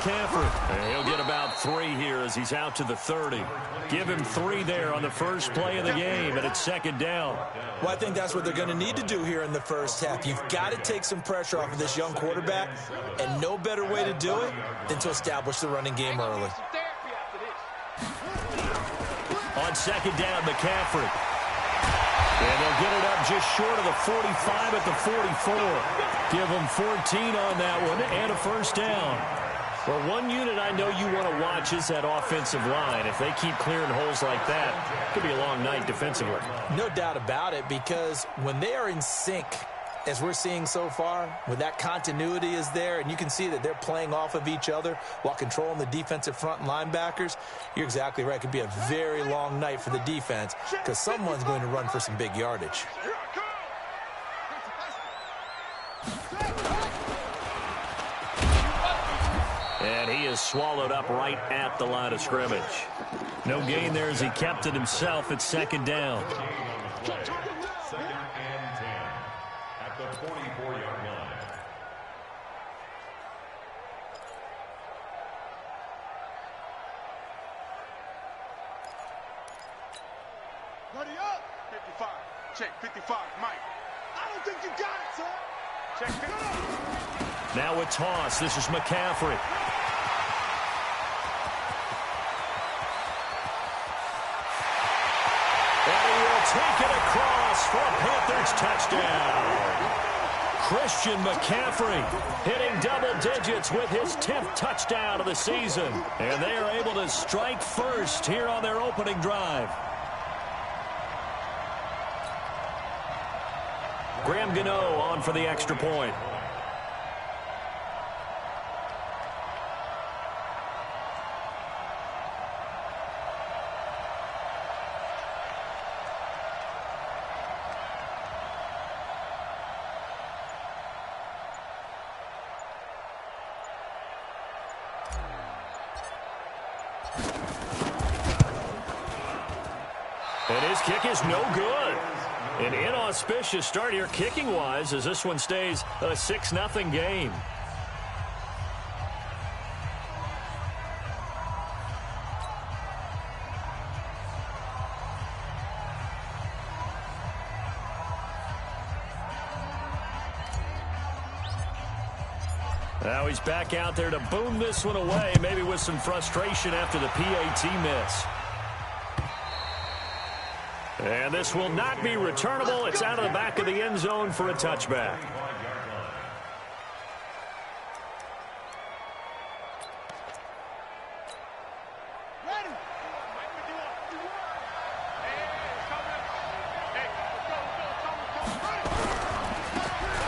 McCaffrey. And he'll get about 3 here as he's out to the 30. Give him 3 there on the first play of the game, and it's second down. Well, I think that's what they're going to need to do here in the first half. You've got to take some pressure off of this young quarterback, and no better way to do it than to establish the running game early. On second down, McCaffrey. And they'll get it up just short of the 45 at the 44. Give them 14 on that one and a first down. Well, one unit I know you want to watch is that offensive line. If they keep clearing holes like that, it could be a long night defensively. No doubt about it, because when they are in sync, as we're seeing so far, when that continuity is there and you can see that they're playing off of each other while controlling the defensive front linebackers, you're exactly right. It could be a very long night for the defense because someone's going to run for some big yardage. And he is swallowed up right at the line of scrimmage. No gain there as he kept it himself at second down. The 44-yard line. Ready up. 55. Check 55. Mike. I don't think you got it, sir. Check 50. Now a toss. This is McCaffrey. And he will take it across for a Panthers touchdown. Christian McCaffrey hitting double digits with his 10th touchdown of the season. And they are able to strike first here on their opening drive. Graham Gano on for the extra point. And his kick is no good. An inauspicious start here kicking-wise as this one stays a 6-0 game. Now he's back out there to boom this one away, maybe with some frustration after the PAT miss. And this will not be returnable. It's out of the back of the end zone for a touchback.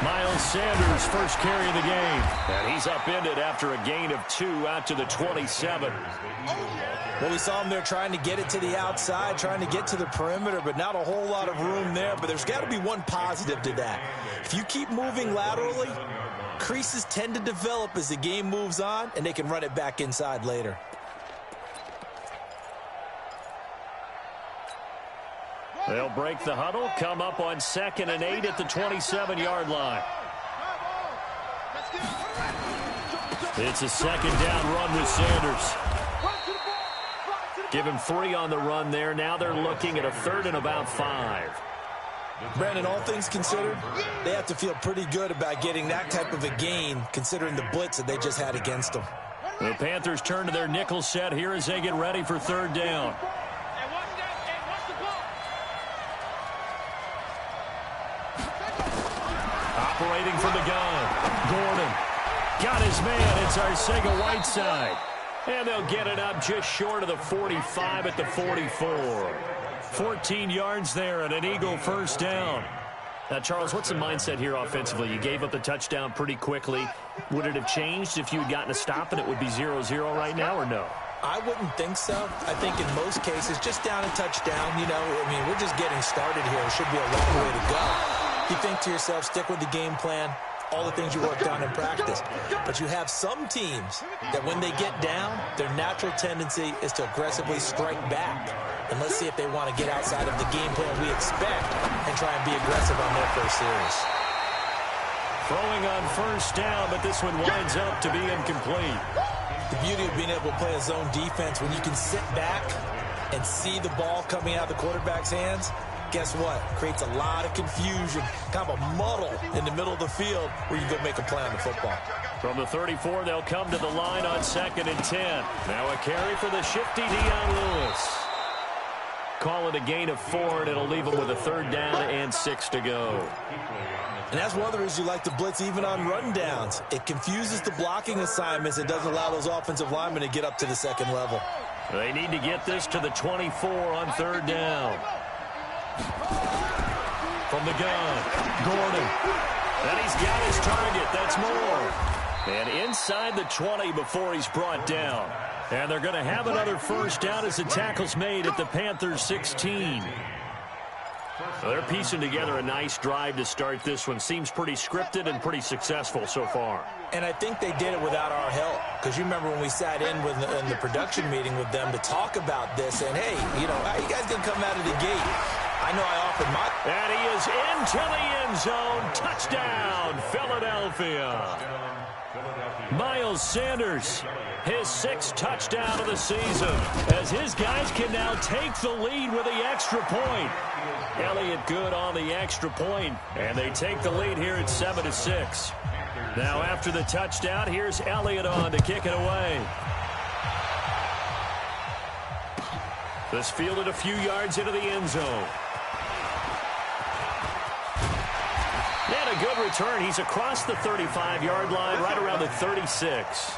Miles Sanders, first carry of the game. And he's upended after a gain of 2 out to the 27. Well, we saw him there trying to get it to the outside, trying to get to the perimeter, but not a whole lot of room there. But there's got to be one positive to that. If you keep moving laterally, creases tend to develop as the game moves on, and they can run it back inside later. They'll break the huddle, come up on 2nd and 8 at the 27-yard line. It's a second down run with Sanders. Give him 3 on the run there. Now they're looking at a 3rd and about 5. Brandon, all things considered, they have to feel pretty good about getting that type of a gain, considering the blitz that they just had against them. The Panthers turn to their nickel set here as they get ready for 3rd down. Operating from the gun, Gordon got his man. It's Arcega-Whiteside. And they'll get it up just short of the 45 at the 44. 14 yards there and an Eagle first down. Now, Charles, what's the mindset here offensively? You gave up the touchdown pretty quickly. Would it have changed if you had gotten a stop and it would be 0-0 right now, or no? I wouldn't think so. I think in most cases, just down a touchdown, you know, I mean, we're just getting started here. It should be a long way to go. You think to yourself, stick with the game plan, all the things you worked on in practice. But you have some teams that when they get down, their natural tendency is to aggressively strike back. And let's see if they want to get outside of the game plan we expect and try and be aggressive on their first series. Throwing on first down, but this one winds up to be incomplete. The The beauty of being able to play a zone defense, when you can sit back and see the ball coming out of the quarterback's hands, guess what? Creates a lot of confusion, kind of a muddle in the middle of the field where you go make a play on the football. From the 34, they'll come to the line on 2nd and 10. Now a carry for the shifty Dion Lewis. Call it a gain of 4, and it'll leave them with a 3rd down and 6 to go. And that's one of the reasons you like to blitz even on run downs. It confuses the blocking assignments. It doesn't allow those offensive linemen to get up to the second level. They need to get this to the 24 on 3rd down. From the gun, Gordon. And he's got his target. That's Moore. And inside the 20 before he's brought down. And they're going to have another 1st down as the tackle's made at the Panthers' 16. So they're piecing together a nice drive to start this one. Seems pretty scripted and pretty successful so far. And I think they did it without our help. Because you remember when we sat in the production meeting with them to talk about this. And, hey, you know, how you guys going to come out of the gate? I know I offered my... And he is into the end zone. Touchdown, Philadelphia. Miles Sanders, his 6th touchdown of the season, as his guys can now take the lead with the extra point. Elliott good on the extra point, and they take the lead here at 7-6. Now after the touchdown, here's Elliott on to kick it away. This fielded a few yards into the end zone. And a good return. He's across the 35-yard line, right around the 36.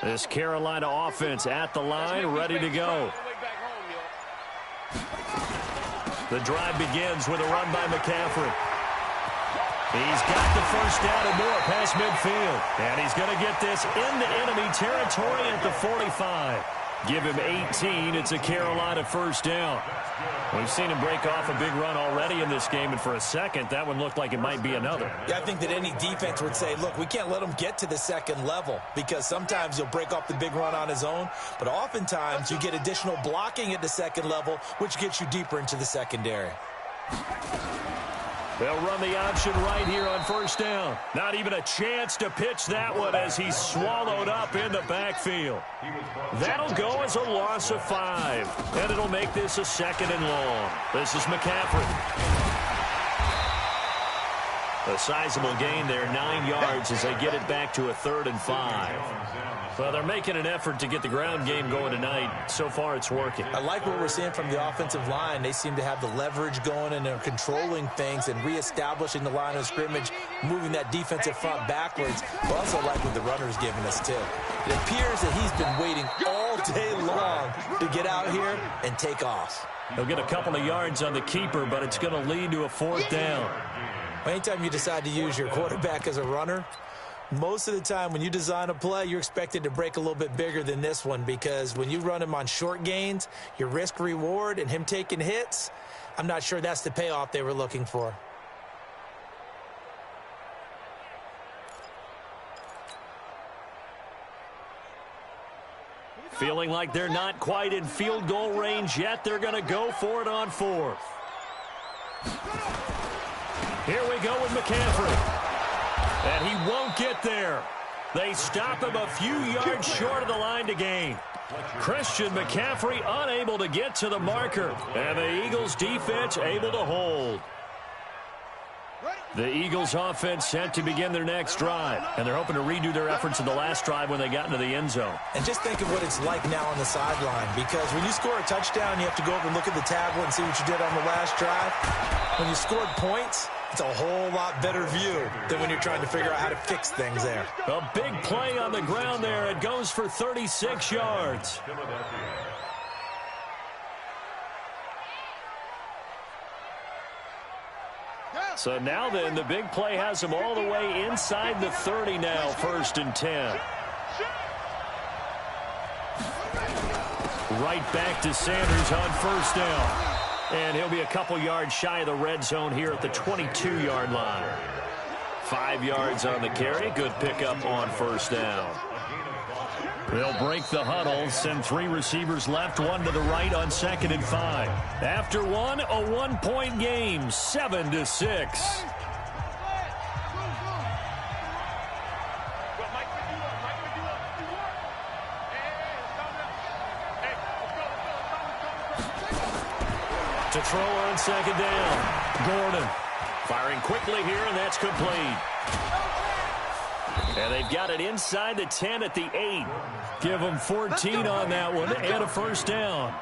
This Carolina offense at the line, ready to go. The drive begins with a run by McCaffrey. He's got the 1st down and more past midfield. And he's going to get this into enemy territory at the 45. Give him 18. It's a Carolina 1st down. We've seen him break off a big run already in this game, and for a second, that one looked like it might be another. Yeah, I think that any defense would say, look, we can't let him get to the second level, because sometimes he'll break off the big run on his own, but oftentimes you get additional blocking at the second level, which gets you deeper into the secondary. They'll run the option right here on 1st down. Not even a chance to pitch that one as he's swallowed up in the backfield. That'll go as a loss of 5, and it'll make this a 2nd and long. This is McCaffrey. A sizable gain there, 9 yards as they get it back to a 3rd and 5. Well, they're making an effort to get the ground game going tonight. So far, it's working. I like what we're seeing from the offensive line. They seem to have the leverage going, and they're controlling things and reestablishing the line of scrimmage, moving that defensive front backwards. But also like what the runner's giving us, too. It appears that he's been waiting all day long to get out here and take off. He'll get a couple of yards on the keeper, but it's going to lead to a 4th down. Anytime you decide to use your quarterback as a runner, most of the time when you design a play, you're expected to break a little bit bigger than this one, because when you run him on short gains, your risk-reward and him taking hits, I'm not sure that's the payoff they were looking for. Feeling like they're not quite in field goal range yet. They're going to go for it on 4th. Here we go with McCaffrey. And he won't get there. They stop him a few yards short of the line to gain. Christian McCaffrey unable to get to the marker. And the Eagles defense able to hold. The Eagles offense set to begin their next drive. And they're hoping to redo their efforts in the last drive when they got into the end zone. And just think of what it's like now on the sideline. Because when you score a touchdown, you have to go over and look at the tablet and see what you did on the last drive. When you scored points, it's a whole lot better view than when you're trying to figure out how to fix things there. A big play on the ground there. It goes for 36 yards. So now then, the big play has them all the way inside the 30 now, 1st and 10. Right back to Sanders on 1st down. And he'll be a couple yards shy of the red zone here at the 22-yard line. 5 yards on the carry. Good pickup on 1st down. They'll break the huddle, send 3 receivers left, 1 to the right on 2nd and 5. After one, a 1-point game, 7-6. To throw on 2nd down. Gordon firing quickly here, and that's complete. And they've got it inside the 10 at the 8. Give them 14 on that one and a 1st down.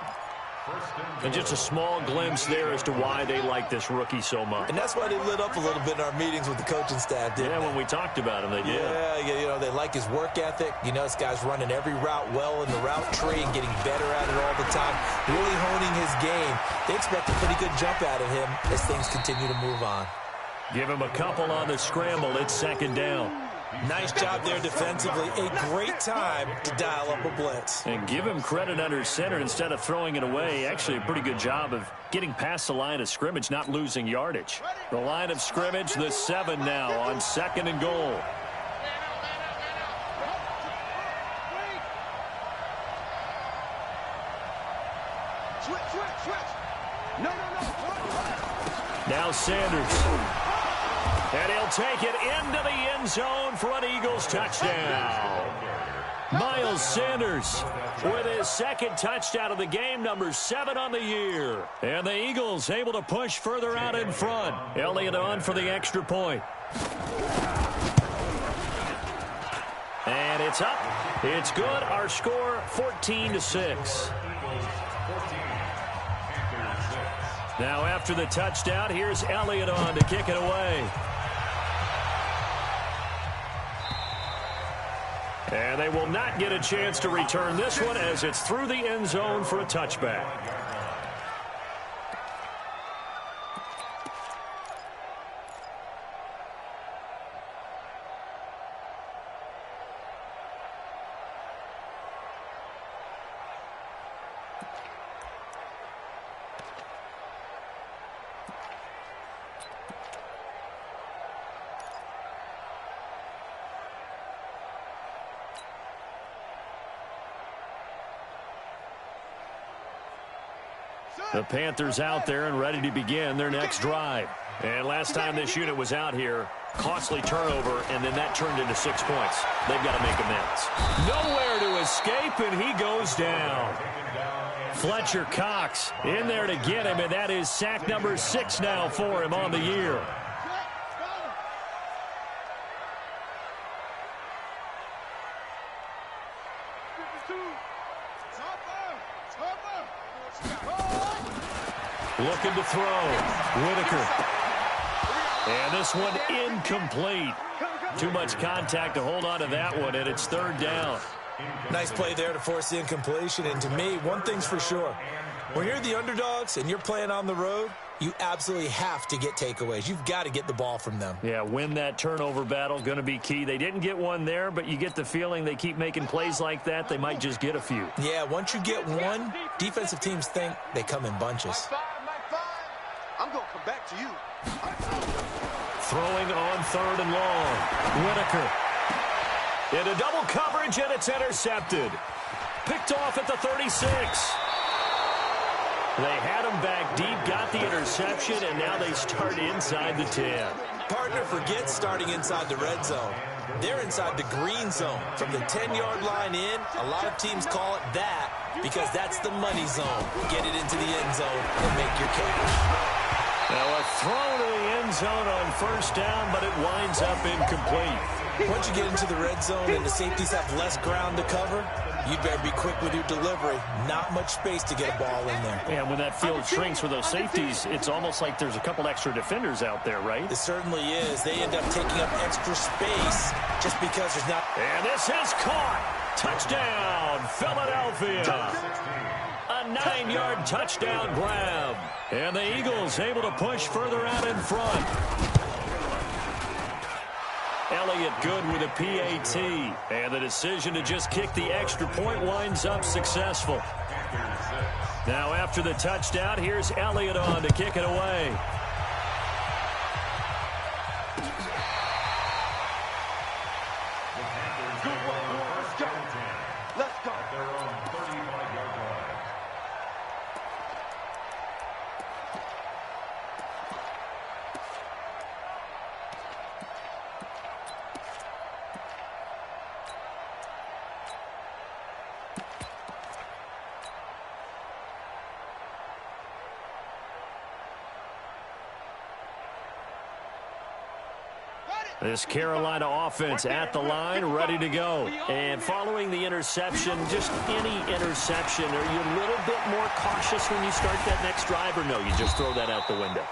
And just a small glimpse there as to why they like this rookie so much. And that's why they lit up a little bit in our meetings with the coaching staff, didn't they? When we talked about him, they did. Yeah, you know, they like his work ethic. You know, this guy's running every route well in the route tree and getting better at it all the time, really honing his game. They expect a pretty good jump out of him as things continue to move on. Give him a couple on the scramble. It's 2nd down. Nice job there defensively. A great time to dial up a blitz. And give him credit under center instead of throwing it away. Actually, a pretty good job of getting past the line of scrimmage, not losing yardage. The line of scrimmage, the 7 now on 2nd and goal. Now Sanders. And he'll take it into the end zone for an Eagles touchdown. Miles Sanders with his 2nd touchdown of the game, number 7 on the year. And the Eagles able to push further out in front. Elliott on for the extra point. And it's up. It's good. Our score, 14-6. Now after the touchdown, here's Elliott on to kick it away. And they will not get a chance to return this one as it's through the end zone for a touchback. The Panthers out there and ready to begin their next drive. And last time this unit was out here, costly turnover, and then that turned into 6 points. They've got to make amends. Nowhere to escape, and he goes down. Fletcher Cox in there to get him, and that is sack number 6 now for him on the year. Looking to throw. Whitaker. And this one incomplete. Too much contact to hold on to that one, and it's 3rd down. Nice play there to force the incompletion. And to me, one thing's for sure. When you're the underdogs and you're playing on the road, you absolutely have to get takeaways. You've got to get the ball from them. Yeah, win that turnover battle, going to be key. They didn't get one there, but you get the feeling they keep making plays like that, they might just get a few. Yeah, once you get one, defensive teams think they come in bunches. I'm going to come back to you. Throwing on 3rd and long. Whitaker. Into double coverage, and it's intercepted. Picked off at the 36. They had him back deep, got the interception, and now they start inside the 10. Partner forgets starting inside the red zone. They're inside the green zone. From the 10-yard line in, a lot of teams call it that because that's the money zone. Get it into the end zone and make your cash. Now a throw to the end zone on 1st down, but it winds up incomplete. Once you get into the red zone and the safeties have less ground to cover, you better be quick with your delivery. Not much space to get a ball in there. And when that field shrinks with those safeties, it's almost like there's a couple extra defenders out there, right? It certainly is. They end up taking up extra space just because there's not... And this is caught. Touchdown, Philadelphia. A 9-yard touchdown grab. And the Eagles able to push further out in front. Elliott good with a PAT. And the decision to just kick the extra point winds up successful. Now after the touchdown, here's Elliott on to kick it away. This Carolina offense at the line, ready to go. And following the interception, just any interception, are you a little bit more cautious when you start that next drive, or no, you just throw that out the window?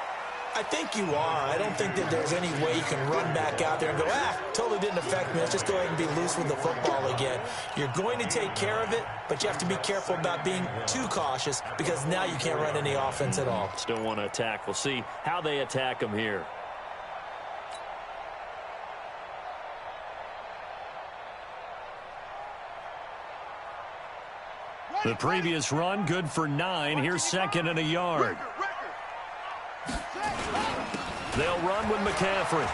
I think you are. I don't think that there's any way you can run back out there and go, totally didn't affect me. Let's just go ahead and be loose with the football again. You're going to take care of it, but you have to be careful about being too cautious because now you can't run any offense at all. Still want to attack. We'll see how they attack them here. The previous run, good for 9. Here's second and a yard. They'll run with McCaffrey.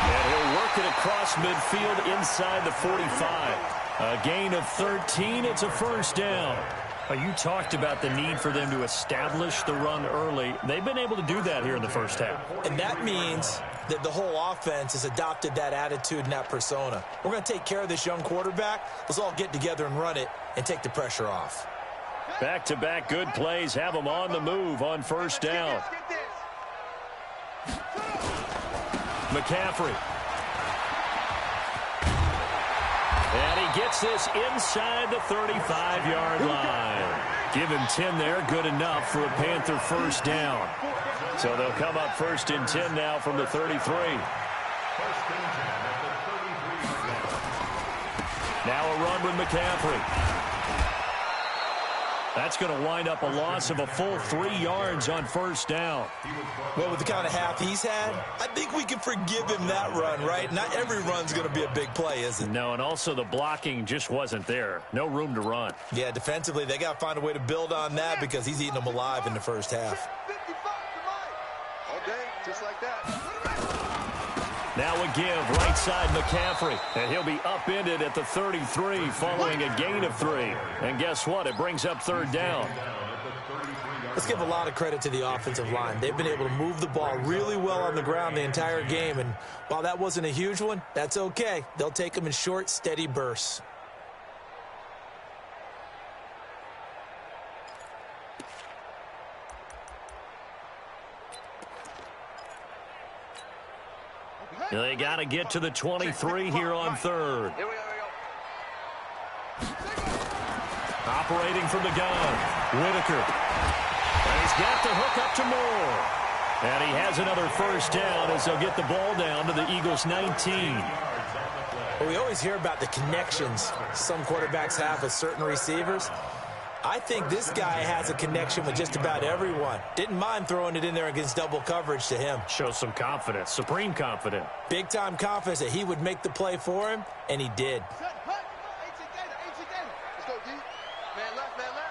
And he'll work it across midfield inside the 45. A gain of 13. It's a first down. You talked about the need for them to establish the run early. They've been able to do that here in the first half. And that means that the whole offense has adopted that attitude and that persona. We're going to take care of this young quarterback. Let's all get together and run it and take the pressure off. Back-to-back good plays have them on the move on first down. McCaffrey. And he gets this inside the 35-yard line. Give him 10 there, good enough for a Panther first down. So they'll come up first and 10 now from the 33. Now a run with McCaffrey. That's going to wind up a loss of a full 3 yards on first down. Well, with the kind of half he's had, I think we can forgive him that run, right? Not every run's going to be a big play, is it? No, and also the blocking just wasn't there. No room to run. Yeah, defensively, they got to find a way to build on that because he's eating them alive in the first half. All day, just like that. Now a give, right side McCaffrey. And he'll be upended at the 33 following a gain of 3. And guess what? It brings up third down. Let's give a lot of credit to the offensive line. They've been able to move the ball really well on the ground the entire game. And while that wasn't a huge one, that's okay. They'll take them in short, steady bursts. They got to get to the 23 here on third. Here we go. Operating from the gun, Whitaker. And he's got the hook up to Moore. And he has another first down as they'll get the ball down to the Eagles' 19. Well, we always hear about the connections some quarterbacks have with certain receivers. I think this guy has a connection with just about everyone. Didn't mind throwing it in there against double coverage to him. Shows some confidence, supreme confidence. Big-time confidence that he would make the play for him, and he did. Let's go, D. Man left, man left.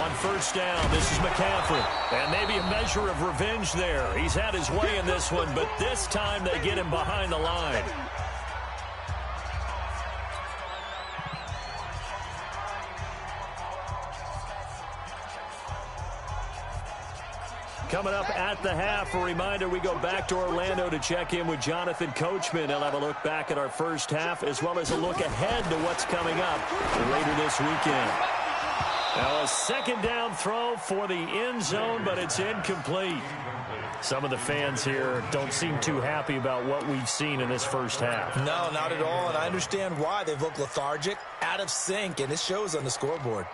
On first down, this is McCaffrey. And maybe a measure of revenge there. He's had his way in this one, but this time they get him behind the line. Coming up at the half, a reminder, we go back to Orlando to check in with Jonathan Coachman. He'll have a look back at our first half as well as a look ahead to what's coming up later this weekend. Now a second down throw for the end zone, but it's incomplete. Some of the fans here don't seem too happy about what we've seen in this first half. No, not at all, and I understand why. They've looked lethargic, out of sync, and it shows on the scoreboard.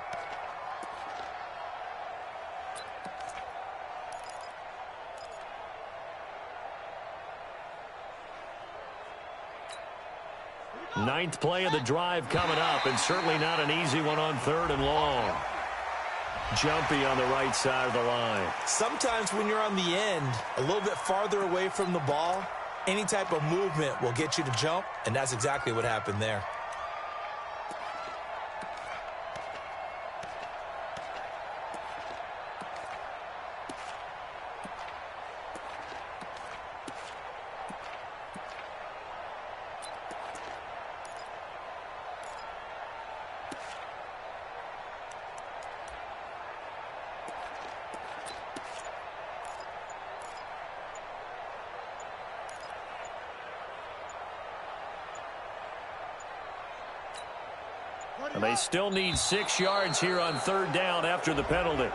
Ninth play of the drive coming up, and certainly not an easy one on 3rd and long. Jumpy on the right side of the line. Sometimes when you're on the end, a little bit farther away from the ball, any type of movement will get you to jump, and that's exactly what happened there. And they still need 6 yards here on 3rd down after the penalty.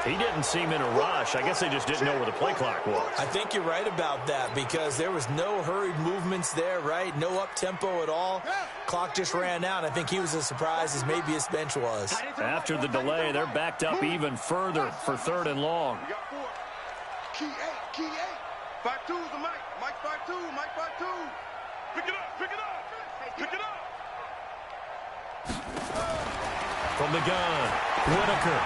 He didn't seem in a rush. I guess they just didn't know where the play clock was. I think you're right about that because there was no hurried movements there, right? No up-tempo at all. Clock just ran out. I think he was as surprised as maybe his bench was. After the delay, they're backed up even further for 3rd and long. We got 4. Key 8. 5-2 is the Mike. Mike 5-2. Mike 5-2. Pick it up. Pick it up. Pick it up. From the gun, Whitaker.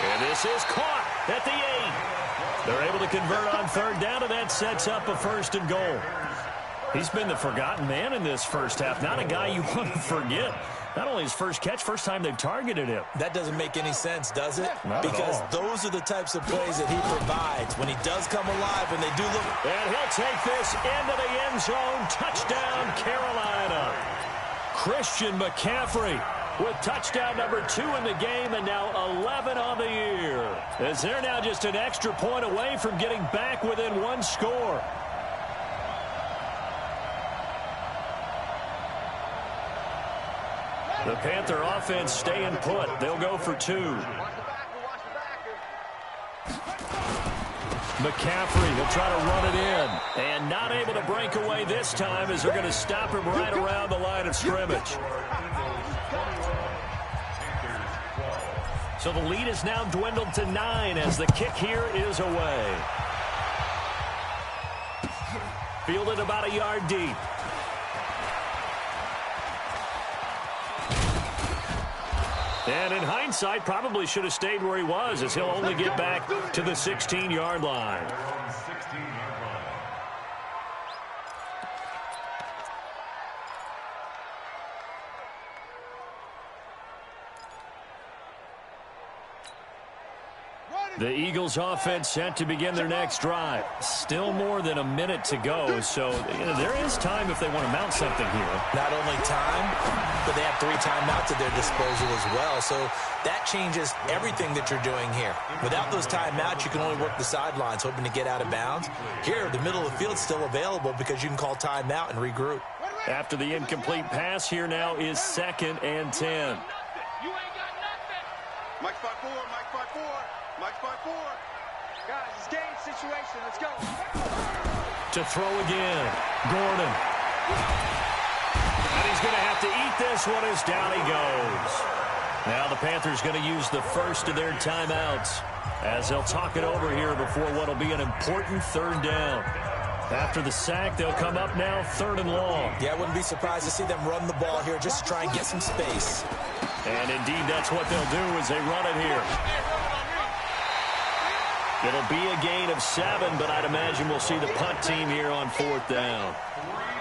And this is caught at the 8. They're able to convert on 3rd down, and that sets up a 1st and goal. He's been the forgotten man in this first half. Not a guy you want to forget. Not only his first catch, first time they've targeted him. That doesn't make any sense, does it? Not because at all. those are the types of plays that he provides. When he does come alive, and they do look. And he'll take this into the end zone. Touchdown, Carolina. Christian McCaffrey with touchdown number 2 in the game, and now 11 on the year. As they're now just an extra point away from getting back within 1 score. The Panther offense staying put. They'll go for 2. McCaffrey will try to run it in. And not able to break away this time as they're going to stop him right around the line of scrimmage. So the lead is now dwindled to 9 as the kick here is away. Fielded about a yard deep. And in hindsight, probably should have stayed where he was, as he'll only get back to the 16-yard line. The Eagles offense set to begin their next drive. Still more than a minute to go, so there is time if they want to mount something here. Not only time, but they have 3 timeouts at their disposal as well, so that changes everything that you're doing here. Without those timeouts, you can only work the sidelines, hoping to get out of bounds. Here, the middle of the field's still available because you can call timeout and regroup. After the incomplete pass, here now is 2nd and 10. You ain't got nothing. Mike 5-4. Mike 5-4. Mike 5-4. Guys, it's game situation. Let's go. To throw again. Gordon. And he's going to have to eat this one as down he goes. Now the Panthers going to use the first of their timeouts as they'll talk it over here before what will be an important 3rd down. After the sack, they'll come up now 3rd and long. Yeah, I wouldn't be surprised to see them run the ball here just to try and get some space. And indeed, that's what they'll do as they run it here. It'll be a gain of 7, but I'd imagine we'll see the punt team here on 4th down.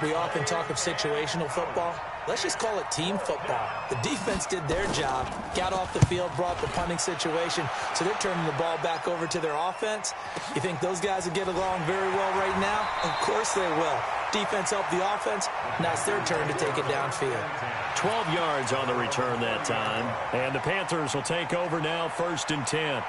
We often talk of situational football. Let's just call it team football. The defense did their job, got off the field, brought the punting situation, so they're turning the ball back over to their offense. You think those guys will get along very well right now? Of course they will. Defense helped the offense. Now it's their turn to take it downfield. 12 yards on the return that time. And the Panthers will take over now 1st and 10.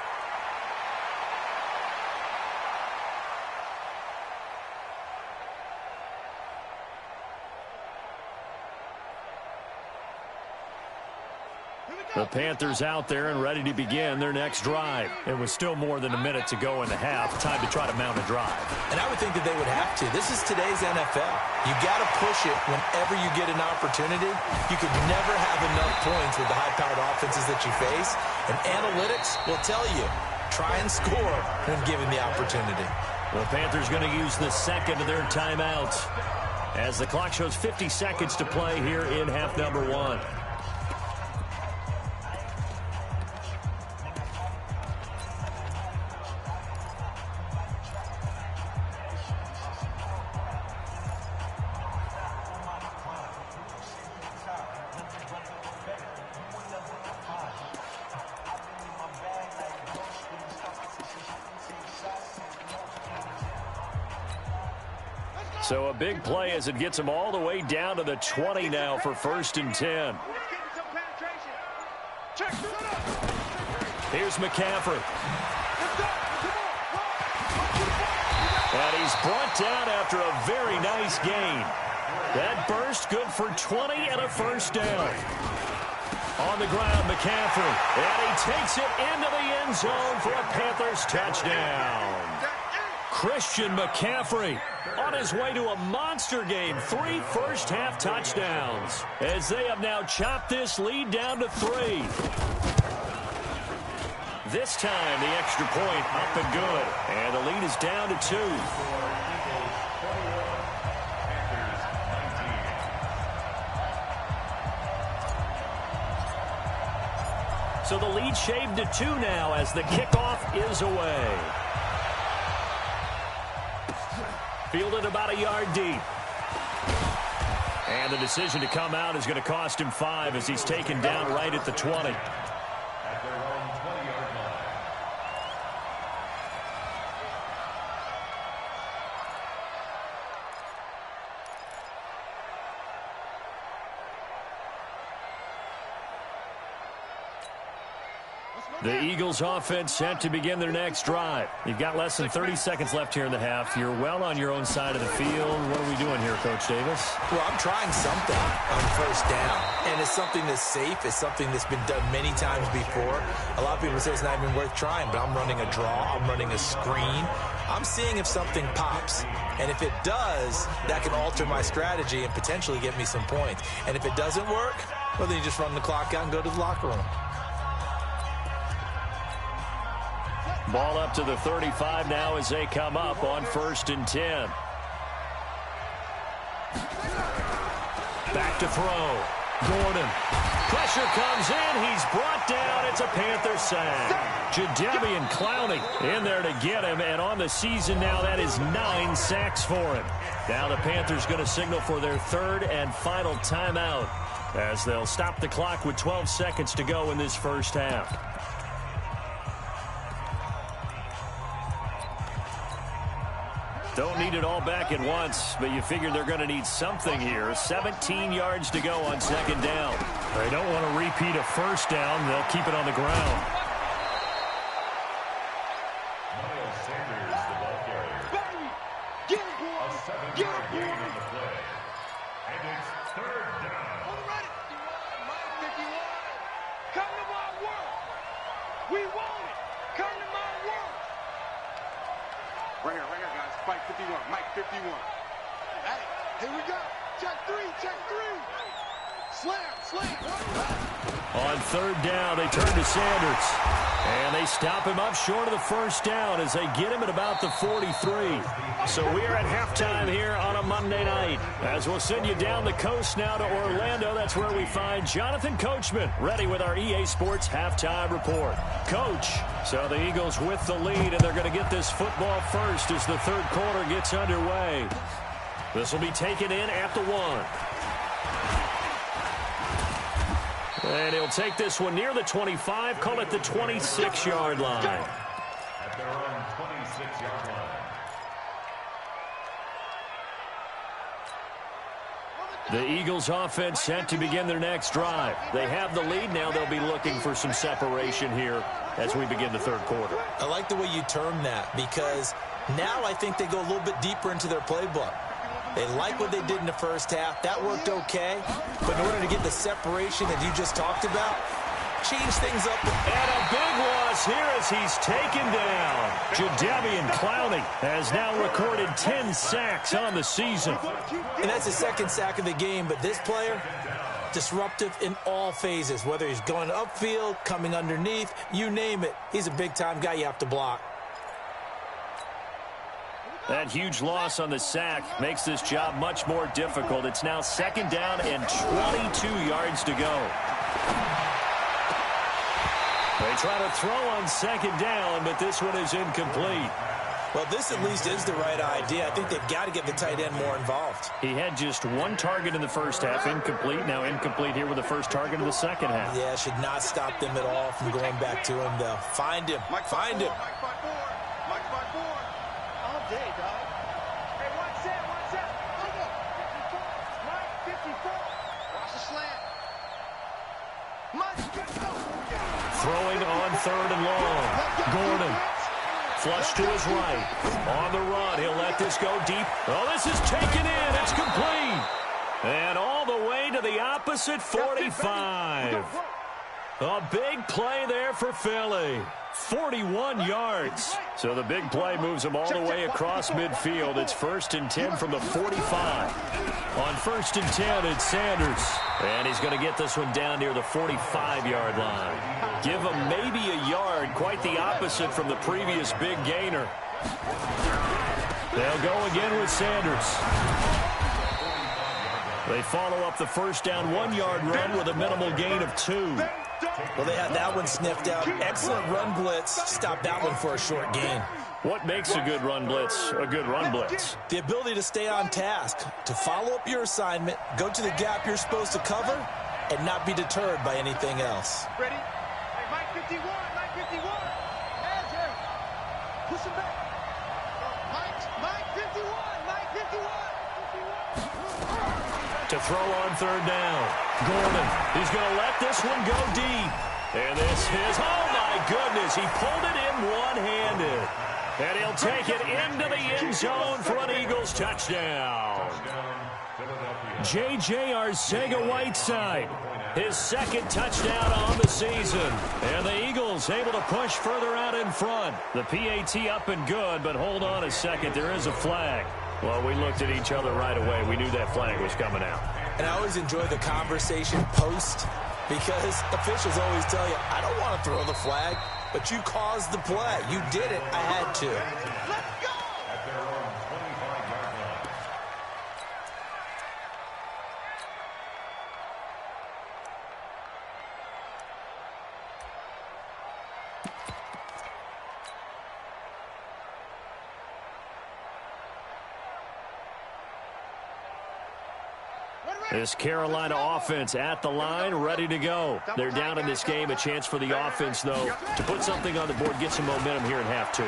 The Panthers out there and ready to begin their next drive. It was still more than a minute to go in the half. Time to try to mount a drive. And I would think that they would have to. This is today's NFL. You got to push it whenever you get an opportunity. You could never have enough points with the high-powered offenses that you face. And analytics will tell you, try and score when given the opportunity. The Panthers going to use the 2nd of their timeouts. as the clock shows 50 seconds to play here in half number one. So a big play as it gets him all the way down to the 20 now for 1st and 10. Here's McCaffrey. And he's brought down after a very nice gain. That burst good for 20 and a 1st down. On the ground, McCaffrey. And he takes it into the end zone for a Panthers touchdown. Christian McCaffrey on his way to a monster game. 3 first-half touchdowns as they have now chopped this lead down to 3. This time, the extra point up and good. And the lead is down to 2. So the lead shaved to 2 now as the kickoff is away. Fielded about a yard deep. And the decision to come out is going to cost him 5 as he's taken down right at the 20. At their own 20-yard line. The Eagles offense set to begin their next drive. You've got less than 30 seconds left here in the half. You're well on your own side of the field. What are we doing here, Coach Davis? Well, I'm trying something on 1st down. And it's something that's safe. It's something that's been done many times before. A lot of people say it's not even worth trying, but I'm running a draw. I'm running a screen. I'm seeing if something pops. And if it does, that can alter my strategy and potentially get me some points. And if it doesn't work, well, then you just run the clock out and go to the locker room. Ball up to the 35 now as they come up on 1st and 10. Back to throw. Gordon. Pressure comes in. He's brought down. It's a Panther sack. Jadeveon Clowney in there to get him. And on the season now, that is 9 sacks for him. Now the Panthers going to signal for their 3rd and final timeout as they'll stop the clock with 12 seconds to go in this first half. Don't need it all back at once, but you figure they're going to need something here. 17 yards to go on 2nd down. They don't want to repeat a 1st down. They'll keep it on the ground. Miles Sanders, the ball carrier. A 7-yard gain on the play. And it's 3rd down. Mike 51. Come to my work. We want it. Come to my work. Right here, guys. Mike 51. Mike 51. Hey, here we go. Check 3. Slam. On 3rd down, they turn to Sanders. And they stop him up short of the 1st down as they get him at about the 43. So we're at halftime here on a Monday night. As we'll send you down the coast now to Orlando, that's where we find Jonathan Coachman ready with our EA Sports halftime report. Coach, so the Eagles with the lead, and they're going to get this football first as the 3rd quarter gets underway. This will be taken in at the 1. And he'll take this one near the 25, call it the 26-yard line. At their own 26-yard line. The Eagles offense set to begin their next drive. They have the lead. Now they'll be looking for some separation here as we begin the 3rd quarter. I like the way you term that because now I think they go a little bit deeper into their playbook. They like what they did in the 1st half. That worked okay. But in order to get the separation that you just talked about, change things up. And a big loss here as he's taken down. Jadeveon Clowney has now recorded 10 sacks on the season. And that's his 2nd sack of the game. But this player, disruptive in all phases. Whether he's going upfield, coming underneath, you name it. He's a big-time guy you have to block. That huge loss on the sack makes this job much more difficult. It's now 2nd down and 22 yards to go. They try to throw on 2nd down, but this one is incomplete. Well, this at least is the right idea. I think they've got to get the tight end more involved. He had just 1 target in the first half, incomplete. Now incomplete here with the first target of the second half. Yeah, should not stop them at all from going back to him, though. Find him. Find him. Mike 5-4. Mike 5-4. All day, dog. Hey, one set. Come on. 54. Mike 54. Watch the slant. Mike, go. Throwing on 3rd and long. Gordon. Flush to his right. On the run. He'll let this go deep. Oh, this is taken in. It's complete. And all the way to the opposite 45. A big play there for Philly. 41 yards. So the big play moves them all the way across midfield. It's 1st and 10 from the 45. On 1st and 10, it's Sanders. And he's going to get this one down near the 45-yard line. Give him maybe a yard, quite the opposite from the previous big gainer. They'll go again with Sanders. They follow up the 1st down 1-yard run with a minimal gain of 2. Well, they had that one sniffed out. Excellent run blitz. Stop that one for a short gain. What makes a good run blitz a good run blitz? The ability to stay on task, to follow up your assignment, go to the gap you're supposed to cover, and not be deterred by anything else. Ready? Hey, Mike 51. Mike 51. Hey, Jerry. Push him back. Mike 51. Mike 51. To throw on 3rd down. Gordon, he's going to let this one go deep. And this is, oh my goodness, he pulled it in one-handed. And he'll take it into the end zone for an Eagles touchdown. J.J. Arcega-Whiteside, his 2nd touchdown on the season. And the Eagles able to push further out in front. The PAT up and good, but hold on a second, there is a flag. Well, we looked at each other right away. We knew that flag was coming out. And I always enjoy the conversation post because officials always tell you, I don't want to throw the flag, but you caused the play. You did it. I had to. Let's go. At their own 25-yard line. This Carolina offense at the line, ready to go. They're down in this game. A chance for the offense, though, to put something on the board, get some momentum here in half 2.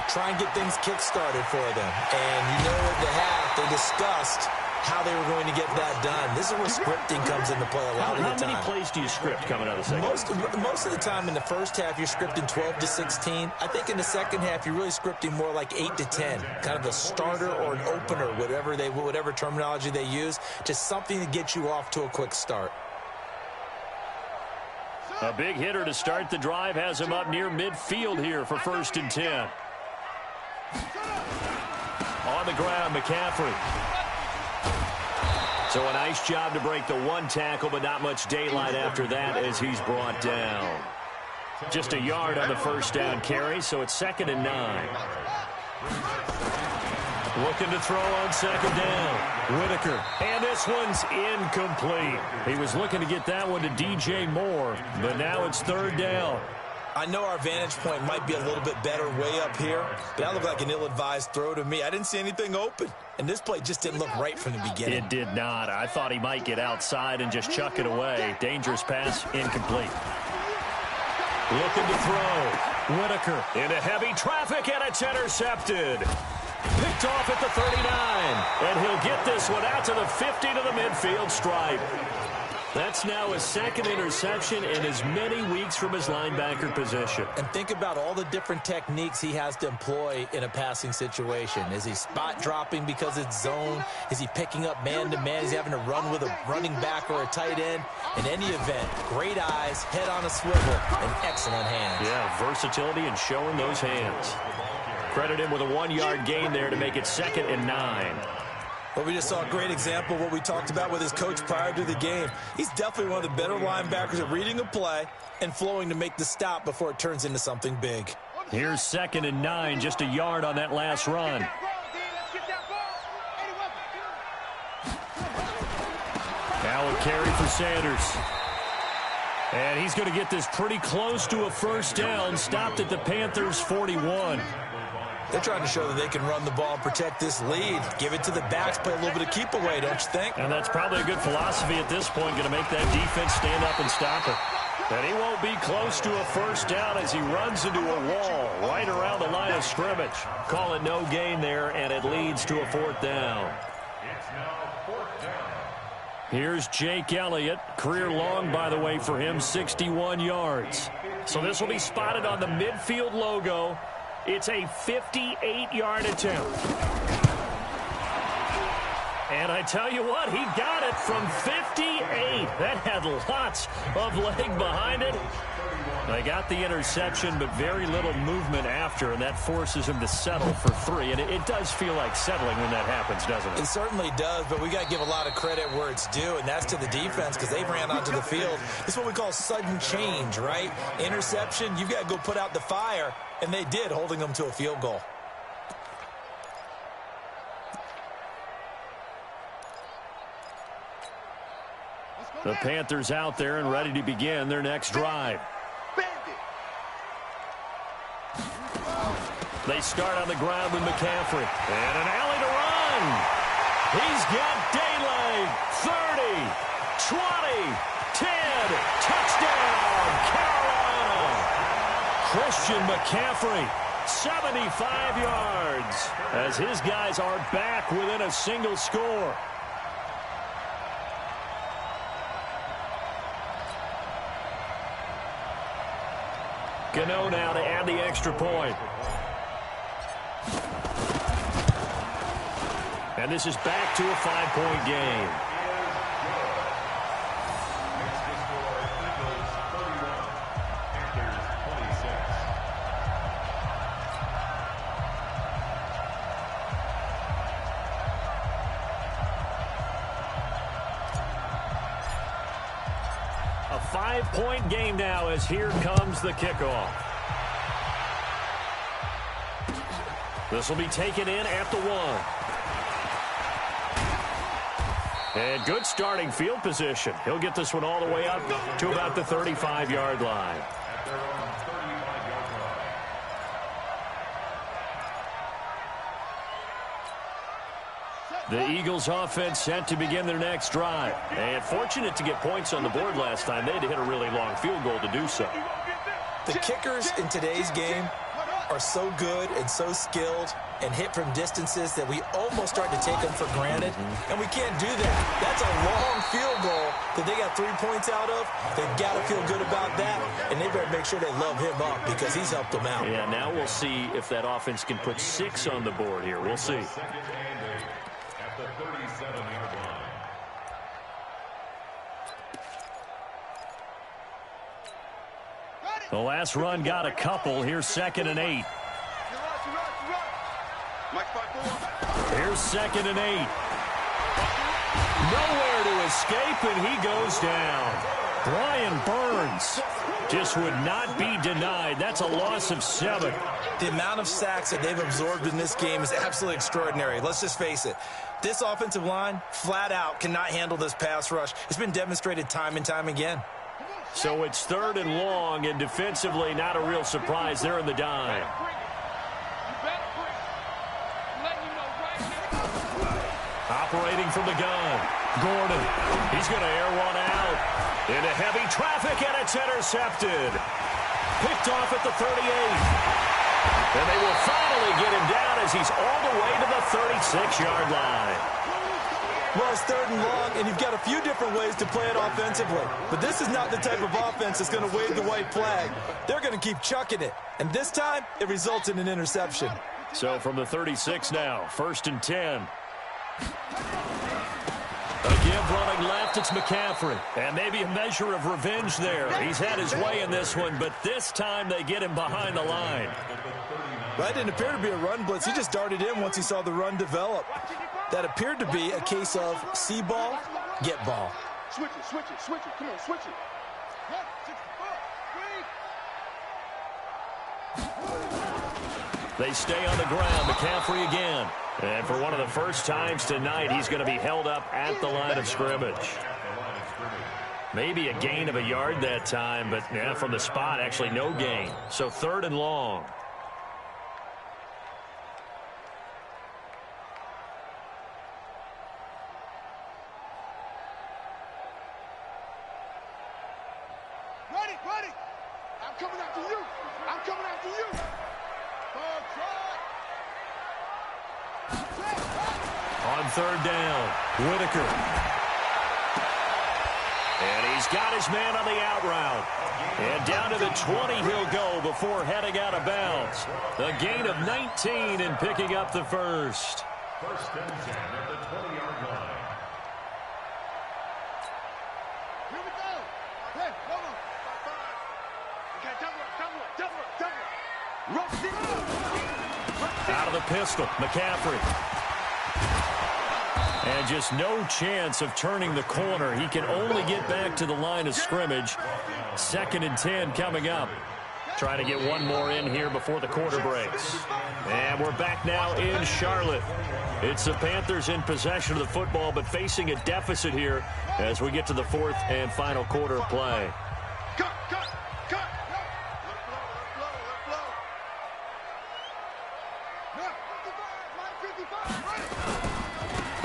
Try and get things kick-started for them. And you know at the half, they discussed how they were going to get that done. This is where scripting comes into play a lot of the time. How many plays do you script coming out of the second? Most of the time in the first half, you're scripting 12 to 16. I think in the second half, you're really scripting more like 8 to 10. Kind of a starter or an opener, whatever terminology they use. Just something to get you off to a quick start. A big hitter to start the drive has him up near midfield here for 1st and 10. On the ground, McCaffrey. So a nice job to break the 1 tackle, but not much daylight after that as he's brought down. Just a yard on the 1st down carry, so it's 2nd and 9. Looking to throw on 2nd down. Whitaker. And this one's incomplete. He was looking to get that one to DJ Moore, but now it's 3rd down. I know our vantage point might be a little bit better way up here, but that looked like an ill-advised throw to me. I didn't see anything open, and this play just didn't look right from the beginning. It did not. I thought he might get outside and just chuck it away. Dangerous pass, incomplete. Looking to throw. Whitaker into heavy traffic, and it's intercepted. Picked off at the 39, and he'll get this one out to the 50 to the midfield stripe. That's now his 2nd interception in as many weeks from his linebacker position. And think about all the different techniques he has to employ in a passing situation. Is he spot dropping because it's zone? Is he picking up man-to-man? Is he having to run with a running back or a tight end? In any event, great eyes, head on a swivel, and excellent hands. Yeah, versatility and showing those hands. Credit him with a 1-yard gain there to make it 2nd and 9. Well, we just saw a great example of what we talked about with his coach prior to the game. He's definitely one of the better linebackers at reading a play and flowing to make the stop before it turns into something big. Here's 2nd and 9, just a yard on that last run. Now a carry for Sanders. And he's going to get this pretty close to a first down. Stopped at the Panthers' 41. They're trying to show that they can run the ball and protect this lead. Give it to the backs, play a little bit of keep away, don't you think? And that's probably a good philosophy at this point, going to make that defense stand up and stop it. And he won't be close to a first down as he runs into a wall right around the line of scrimmage. Call it no gain there, and it leads to a fourth down. It's now fourth down. Here's Jake Elliott. Career long, by the way, for him, 61 yards. So this will be spotted on the midfield logo. It's a 58-yard attempt. And I tell you what, he got it from 58. That had lots of leg behind it. They got the interception, but very little movement after, and that forces him to settle for 3. And it does feel like settling when that happens, doesn't it? It certainly does, but we got to give a lot of credit where it's due, and that's to the defense because they ran onto the field. This is what we call sudden change, right? Interception, you've got to go put out the fire, and they did, holding them to a field goal. The Panthers out there and ready to begin their next drive. They start on the ground with McCaffrey. And an alley to run. He's got daylight. 30, 20, 10. Touchdown, Carolina. Christian McCaffrey, 75 yards, as his guys are back within a single score. Gano now to add the extra point. And this is back to a 5-point game. Next to score, Eagles 31, Panthers 26. A 5-point game now as here comes the kickoff. This will be taken in at the 1. And good starting field position. He'll get this one all the way up to about the 35-yard line. At their own 35-yard line. The Eagles offense set to begin their next drive. And fortunate to get points on the board last time. They had to hit a really long field goal to do so. The kickers in today's game are so good and so skilled and hit from distances that we almost start to take them for granted, and we can't do that. That's a long field goal that they got 3 points out of. They've got to feel good about that, and they better make sure they love him up because he's helped them out. Yeah, now we'll see if that offense can put 6 on the board here. We'll see. Second and 8 at the 37-yard line. The last run got a couple. Here's 2nd and 8. Here's 2nd and 8. Nowhere to escape, and he goes down. Brian Burns just would not be denied. That's a loss of 7. The amount of sacks that they've absorbed in this game is absolutely extraordinary. Let's just face it. This offensive line, flat out, cannot handle this pass rush. It's been demonstrated time and time again. So it's 3rd and long, and defensively not a real surprise there in the dime. Operating from the gun, Gordon. He's going to air one out into heavy traffic, and it's intercepted. Picked off at the 38. And they will finally get him down as he's all the way to the 36-yard line. Well, it's 3rd and long, and you've got a few different ways to play it offensively. But this is not the type of offense that's going to wave the white flag. They're going to keep chucking it. And this time, it results in an interception. So from the 36 now, 1st and 10. Again, running left, it's McCaffrey. And maybe a measure of revenge there. He's had his way in this one, but this time they get him behind the line. That didn't appear to be a run blitz. He just darted in once he saw the run develop. That appeared to be a case of see ball, get ball. Switch it, switch it, switch it. Come on, switch it. 164. They stay on the ground. McCaffrey again. And for one of the first times tonight, he's going to be held up at the line of scrimmage. Maybe a gain of a yard that time, but yeah, from the spot, actually no gain. So 3rd and long. Ready. I'm coming after you. I'm coming after you. On 3rd down, Whitaker. And he's got his man on the out route. And down to the 20 he'll go before heading out of bounds. The gain of 19 and picking up the first. 1st and 10 at the 20-yard line. Here we go. Hey, hold on. Okay, double up. Rush it. Out of the pistol, McCaffrey. And just no chance of turning the corner. He can only get back to the line of scrimmage. 2nd and 10 coming up. Trying to get one more in here before the quarter breaks. And we're back now in Charlotte. It's the Panthers in possession of the football, but facing a deficit here as we get to the 4th and final quarter of play. Cut.